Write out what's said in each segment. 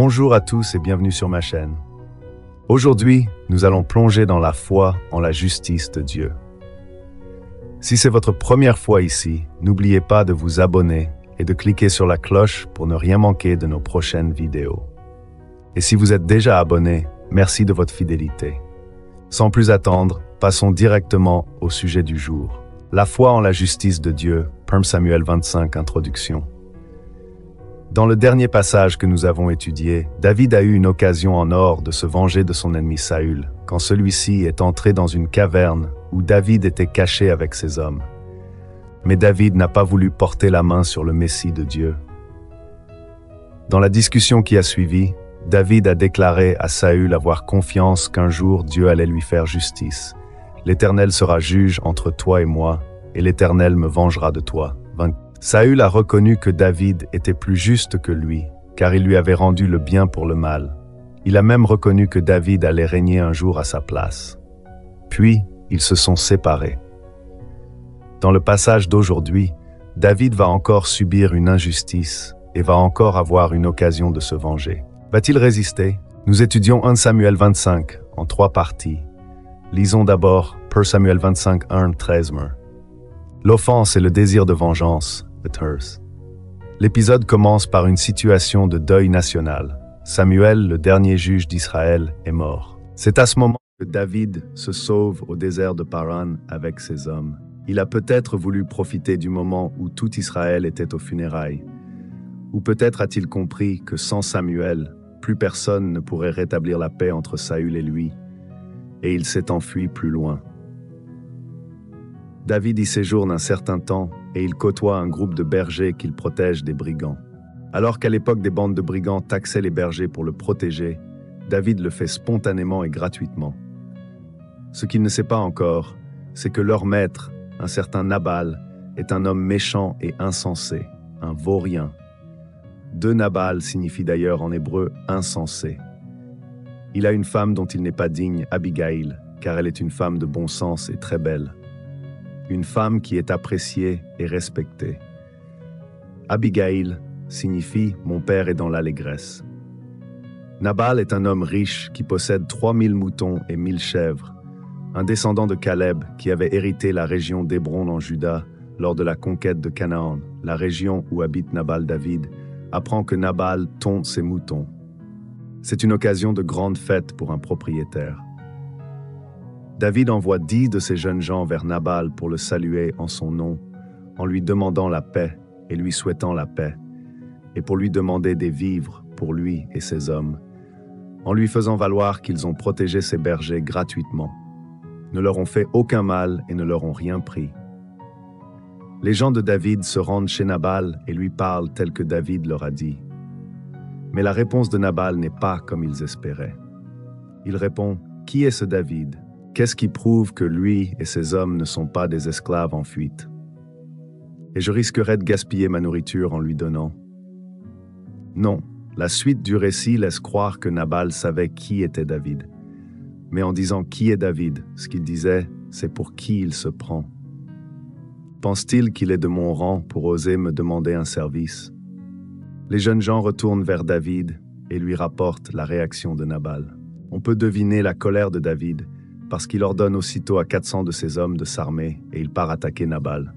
Bonjour à tous et bienvenue sur ma chaîne. Aujourd'hui, nous allons plonger dans la foi en la justice de Dieu. Si c'est votre première fois ici, n'oubliez pas de vous abonner et de cliquer sur la cloche pour ne rien manquer de nos prochaines vidéos. Et si vous êtes déjà abonné, merci de votre fidélité. Sans plus attendre, passons directement au sujet du jour. La foi en la justice de Dieu, 1 Samuel 25, introduction. Dans le dernier passage que nous avons étudié, David a eu une occasion en or de se venger de son ennemi Saül, quand celui-ci est entré dans une caverne où David était caché avec ses hommes. Mais David n'a pas voulu porter la main sur le Messie de Dieu. Dans la discussion qui a suivi, David a déclaré à Saül avoir confiance qu'un jour Dieu allait lui faire justice. « L'Éternel sera juge entre toi et moi, et l'Éternel me vengera de toi. » Saül a reconnu que David était plus juste que lui, car il lui avait rendu le bien pour le mal. Il a même reconnu que David allait régner un jour à sa place. Puis, ils se sont séparés. Dans le passage d'aujourd'hui, David va encore subir une injustice et va encore avoir une occasion de se venger. Va-t-il résister? Nous étudions 1 Samuel 25 en 3 parties. Lisons d'abord 1 Samuel 25, 1-13. L'offense et le désir de vengeance. L'épisode commence par une situation de deuil national. Samuel, le dernier juge d'Israël, est mort. C'est à ce moment que David se sauve au désert de Paran avec ses hommes. Il a peut-être voulu profiter du moment où tout Israël était aux funérailles. Ou peut-être a-t-il compris que sans Samuel, plus personne ne pourrait rétablir la paix entre Saül et lui, et il s'est enfui plus loin. David y séjourne un certain temps et il côtoie un groupe de bergers qu'il protège des brigands. Alors qu'à l'époque des bandes de brigands taxaient les bergers pour le protéger, David le fait spontanément et gratuitement. Ce qu'il ne sait pas encore, c'est que leur maître, un certain Nabal, est un homme méchant et insensé, un vaurien. De Nabal signifie d'ailleurs en hébreu « insensé ». Il a une femme dont il n'est pas digne, Abigail, car elle est une femme de bon sens et très belle. Une femme qui est appréciée et respectée. Abigail signifie « mon père est dans l'allégresse ». Nabal est un homme riche qui possède 3000 moutons et 1000 chèvres, un descendant de Caleb qui avait hérité la région d'Hébron en Juda lors de la conquête de Canaan, la région où habite Nabal David, apprend que Nabal tond ses moutons. C'est une occasion de grande fête pour un propriétaire. David envoie 10 de ses jeunes gens vers Nabal pour le saluer en son nom, en lui demandant la paix et lui souhaitant la paix, et pour lui demander des vivres pour lui et ses hommes, en lui faisant valoir qu'ils ont protégé ses bergers gratuitement, ne leur ont fait aucun mal et ne leur ont rien pris. Les gens de David se rendent chez Nabal et lui parlent tel que David leur a dit. Mais la réponse de Nabal n'est pas comme ils espéraient. Il répond « Qui est ce David ? Qu'est-ce qui prouve que lui et ses hommes ne sont pas des esclaves en fuite? Et je risquerais de gaspiller ma nourriture en lui donnant. » Non, la suite du récit laisse croire que Nabal savait qui était David. Mais en disant « Qui est David ?» ce qu'il disait, c'est pour qui il se prend. Pense-t-il qu'il est de mon rang pour oser me demander un service? Les jeunes gens retournent vers David et lui rapportent la réaction de Nabal. On peut deviner la colère de David, parce qu'il ordonne aussitôt à 400 de ses hommes de s'armer et il part attaquer Nabal.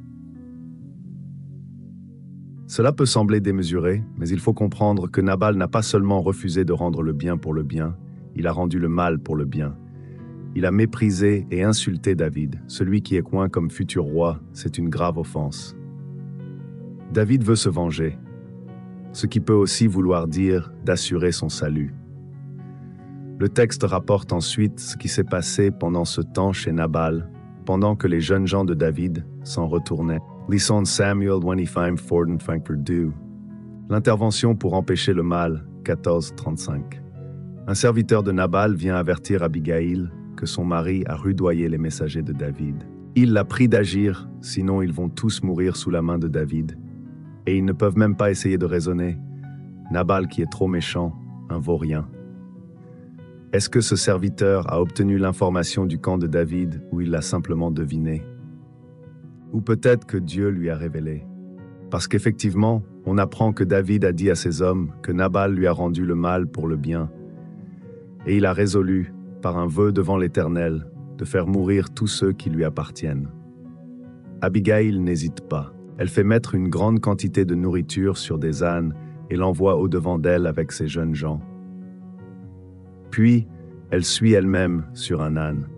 Cela peut sembler démesuré, mais il faut comprendre que Nabal n'a pas seulement refusé de rendre le bien pour le bien, il a rendu le mal pour le bien. Il a méprisé et insulté David, celui qui est coint comme futur roi, c'est une grave offense. David veut se venger, ce qui peut aussi vouloir dire d'assurer son salut. Le texte rapporte ensuite ce qui s'est passé pendant ce temps chez Nabal, pendant que les jeunes gens de David s'en retournaient. Lisons Samuel 25:4-2. L'intervention pour empêcher le mal, 14:35. Un serviteur de Nabal vient avertir Abigail que son mari a rudoyé les messagers de David. Il l'a pris d'agir, sinon ils vont tous mourir sous la main de David. Et ils ne peuvent même pas essayer de raisonner. Nabal qui est trop méchant, un vaurien. Est-ce que ce serviteur a obtenu l'information du camp de David ou il l'a simplement deviné? Ou peut-être que Dieu lui a révélé. Parce qu'effectivement, on apprend que David a dit à ses hommes que Nabal lui a rendu le mal pour le bien. Et il a résolu, par un vœu devant l'Éternel, de faire mourir tous ceux qui lui appartiennent. Abigail n'hésite pas. Elle fait mettre une grande quantité de nourriture sur des ânes et l'envoie au-devant d'elle avec ses jeunes gens. Puis, elle suit elle-même sur un âne.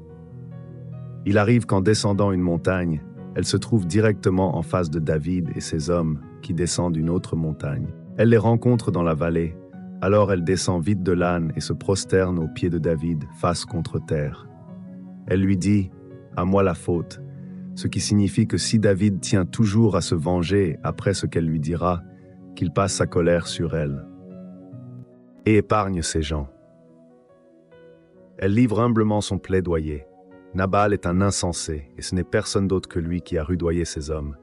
Il arrive qu'en descendant une montagne, elle se trouve directement en face de David et ses hommes qui descendent une autre montagne. Elle les rencontre dans la vallée, alors elle descend vite de l'âne et se prosterne aux pieds de David, face contre terre. Elle lui dit « À moi la faute », ce qui signifie que si David tient toujours à se venger après ce qu'elle lui dira, qu'il passe sa colère sur elle et épargne ses gens. Elle livre humblement son plaidoyer. Nabal est un insensé, et ce n'est personne d'autre que lui qui a rudoyé ses hommes.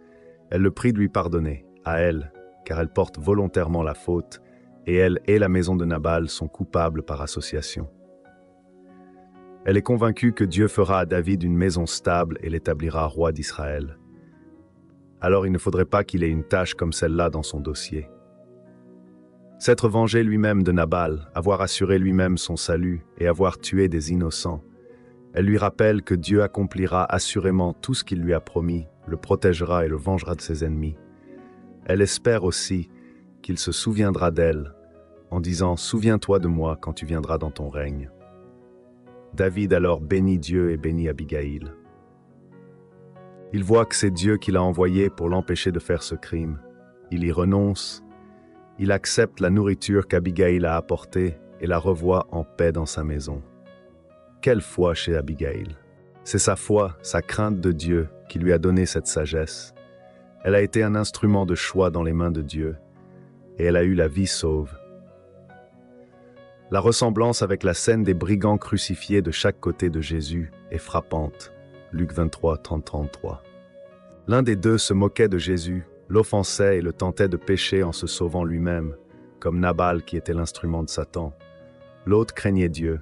Elle le prie de lui pardonner, à elle, car elle porte volontairement la faute, et elle et la maison de Nabal sont coupables par association. Elle est convaincue que Dieu fera à David une maison stable et l'établira roi d'Israël. Alors il ne faudrait pas qu'il ait une tâche comme celle-là dans son dossier. S'être vengé lui-même de Nabal, avoir assuré lui-même son salut et avoir tué des innocents, elle lui rappelle que Dieu accomplira assurément tout ce qu'il lui a promis, le protégera et le vengera de ses ennemis. Elle espère aussi qu'il se souviendra d'elle en disant « Souviens-toi de moi quand tu viendras dans ton règne ». David alors bénit Dieu et bénit Abigail. Il voit que c'est Dieu qui l'a envoyé pour l'empêcher de faire ce crime. Il y renonce. Il accepte la nourriture qu'Abigail a apportée et la revoit en paix dans sa maison. Quelle foi chez Abigail! C'est sa foi, sa crainte de Dieu qui lui a donné cette sagesse. Elle a été un instrument de choix dans les mains de Dieu et elle a eu la vie sauve. La ressemblance avec la scène des brigands crucifiés de chaque côté de Jésus est frappante. Luc 23, 30-33. L'un des deux se moquait de Jésus, l'offensait et le tentait de pécher en se sauvant lui-même, comme Nabal qui était l'instrument de Satan. L'autre craignait Dieu.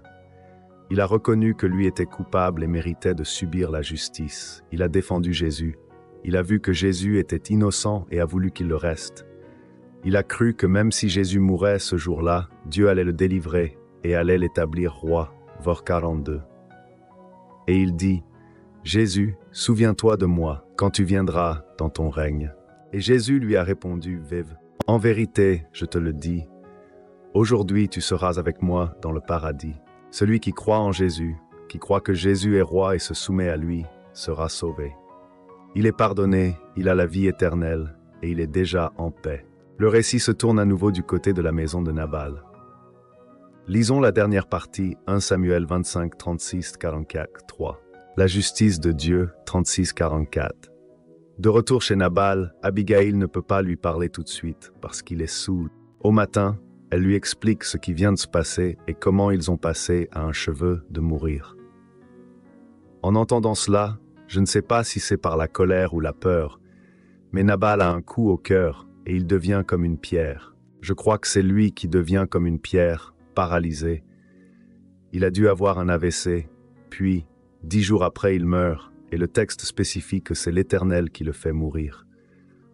Il a reconnu que lui était coupable et méritait de subir la justice. Il a défendu Jésus. Il a vu que Jésus était innocent et a voulu qu'il le reste. Il a cru que même si Jésus mourait ce jour-là, Dieu allait le délivrer et allait l'établir roi. Vor 42. Et il dit « Jésus, souviens-toi de moi quand tu viendras dans ton règne. » Et Jésus lui a répondu « Vive, en vérité, je te le dis, aujourd'hui tu seras avec moi dans le paradis. » Celui qui croit en Jésus, qui croit que Jésus est roi et se soumet à lui, sera sauvé. Il est pardonné, il a la vie éternelle et il est déjà en paix. Le récit se tourne à nouveau du côté de la maison de Nabal. Lisons la dernière partie, 1 Samuel 25, 36, 44, 3. La justice de Dieu, 36, 44. De retour chez Nabal, Abigail ne peut pas lui parler tout de suite parce qu'il est saoul. Au matin, elle lui explique ce qui vient de se passer et comment ils ont passé à un cheveu de mourir. En entendant cela, je ne sais pas si c'est par la colère ou la peur, mais Nabal a un coup au cœur et il devient comme une pierre. Je crois que c'est lui qui devient comme une pierre, paralysé. Il a dû avoir un AVC, puis, 10 jours après, il meurt, et le texte spécifie que c'est l'Éternel qui le fait mourir.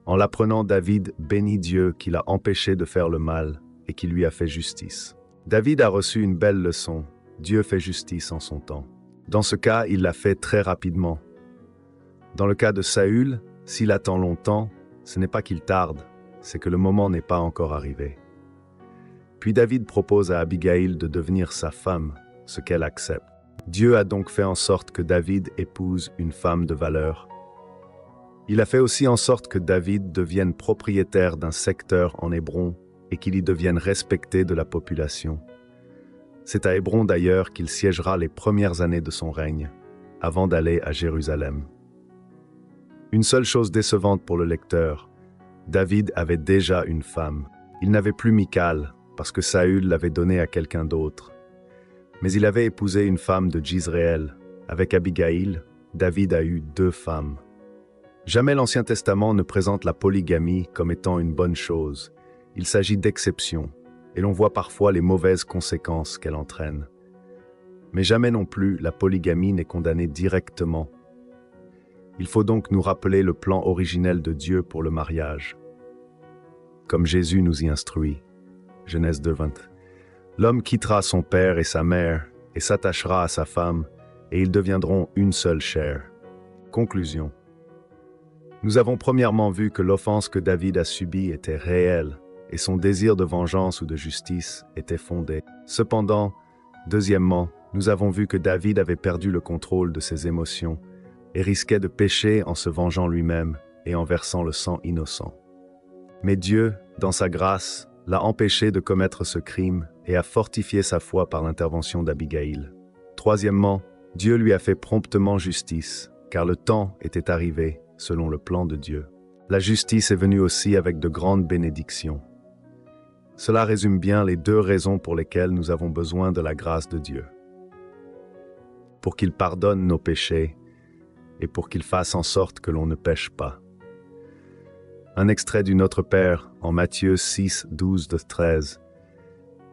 En l'apprenant, David bénit Dieu qui l'a empêché de faire le mal et qui lui a fait justice. David a reçu une belle leçon. Dieu fait justice en son temps. Dans ce cas, il l'a fait très rapidement. Dans le cas de Saül, s'il attend longtemps, ce n'est pas qu'il tarde, c'est que le moment n'est pas encore arrivé. Puis David propose à Abigail de devenir sa femme, ce qu'elle accepte. Dieu a donc fait en sorte que David épouse une femme de valeur. Il a fait aussi en sorte que David devienne propriétaire d'un secteur en Hébron et qu'il y devienne respecté de la population. C'est à Hébron d'ailleurs qu'il siégera les premières années de son règne, avant d'aller à Jérusalem. Une seule chose décevante pour le lecteur, David avait déjà une femme. Il n'avait plus Michal, parce que Saül l'avait donnée à quelqu'un d'autre. Mais il avait épousé une femme de Jizréel. Avec Abigail, David a eu 2 femmes. Jamais l'Ancien Testament ne présente la polygamie comme étant une bonne chose. Il s'agit d'exceptions, et l'on voit parfois les mauvaises conséquences qu'elle entraîne. Mais jamais non plus la polygamie n'est condamnée directement. Il faut donc nous rappeler le plan originel de Dieu pour le mariage. comme Jésus nous y instruit. Genèse 2:20. L'homme quittera son père et sa mère et s'attachera à sa femme, et ils deviendront une seule chair. Conclusion. Nous avons premièrement vu que l'offense que David a subie était réelle, et son désir de vengeance ou de justice était fondé. Cependant, deuxièmement, nous avons vu que David avait perdu le contrôle de ses émotions et risquait de pécher en se vengeant lui-même et en versant le sang innocent. Mais Dieu, dans sa grâce, l'a empêché de commettre ce crime et a fortifié sa foi par l'intervention d'Abigaïl. Troisièmement, Dieu lui a fait promptement justice, car le temps était arrivé selon le plan de Dieu. La justice est venue aussi avec de grandes bénédictions. Cela résume bien les deux raisons pour lesquelles nous avons besoin de la grâce de Dieu. Pour qu'il pardonne nos péchés et pour qu'il fasse en sorte que l'on ne pêche pas. Un extrait du Notre Père en Matthieu 6, 12-13.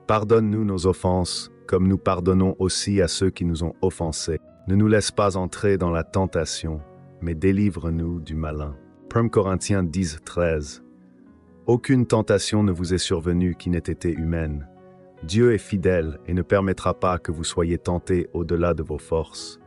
Pardonne-nous nos offenses, comme nous pardonnons aussi à ceux qui nous ont offensés. Ne nous laisse pas entrer dans la tentation, mais délivre-nous du malin. 1 Corinthiens 10, 13. Aucune tentation ne vous est survenue qui n'ait été humaine. Dieu est fidèle et ne permettra pas que vous soyez tentés au-delà de vos forces.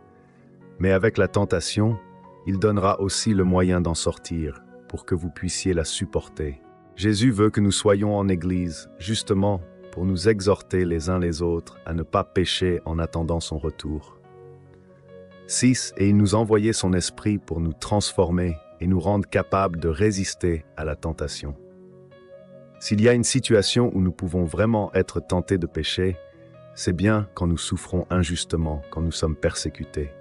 Mais avec la tentation, il donnera aussi le moyen d'en sortir, pour que vous puissiez la supporter. Jésus veut que nous soyons en Église, justement, pour nous exhorter les uns les autres à ne pas pécher en attendant son retour. 6. Et il nous envoyait son esprit pour nous transformer et nous rendre capables de résister à la tentation. S'il y a une situation où nous pouvons vraiment être tentés de pécher, c'est bien quand nous souffrons injustement, quand nous sommes persécutés.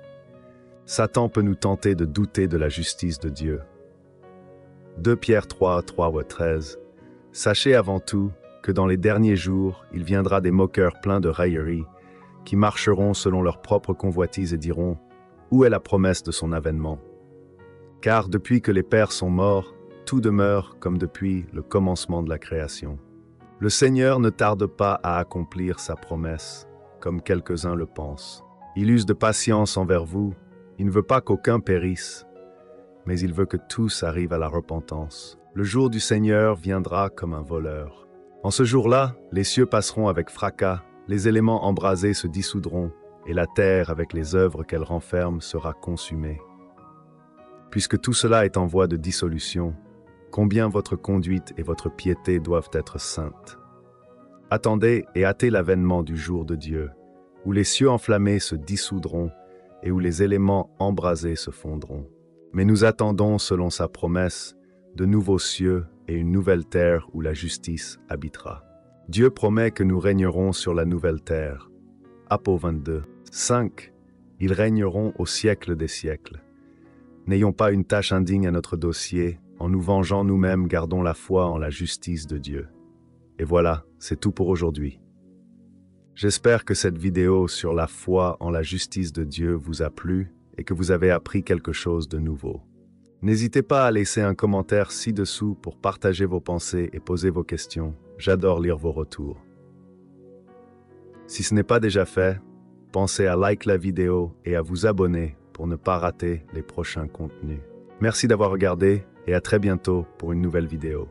Satan peut nous tenter de douter de la justice de Dieu. 2 Pierre 3, 3-13. Sachez avant tout que dans les derniers jours, il viendra des moqueurs pleins de raillerie, qui marcheront selon leur propre convoitise et diront « Où est la promesse de son avènement ?» Car depuis que les pères sont morts, tout demeure comme depuis le commencement de la création. Le Seigneur ne tarde pas à accomplir sa promesse, comme quelques-uns le pensent. Il use de patience envers vous, il ne veut pas qu'aucun périsse, mais il veut que tous arrivent à la repentance. Le jour du Seigneur viendra comme un voleur. En ce jour-là, les cieux passeront avec fracas, les éléments embrasés se dissoudront, et la terre, avec les œuvres qu'elle renferme, sera consumée. Puisque tout cela est en voie de dissolution, combien votre conduite et votre piété doivent être saintes. Attendez et hâtez l'avènement du jour de Dieu, où les cieux enflammés se dissoudront et où les éléments embrasés se fondront. Mais nous attendons, selon sa promesse, de nouveaux cieux et une nouvelle terre où la justice habitera. Dieu promet que nous régnerons sur la nouvelle terre. Apo 22. 5. Ils régneront au siècle des siècles. N'ayons pas une tâche indigne à notre dossier, en nous vengeant nous-mêmes, gardons la foi en la justice de Dieu. Et voilà, c'est tout pour aujourd'hui. J'espère que cette vidéo sur la foi en la justice de Dieu vous a plu et que vous avez appris quelque chose de nouveau. N'hésitez pas à laisser un commentaire ci-dessous pour partager vos pensées et poser vos questions. J'adore lire vos retours. Si ce n'est pas déjà fait, pensez à liker la vidéo et à vous abonner pour ne pas rater les prochains contenus. Merci d'avoir regardé et à très bientôt pour une nouvelle vidéo.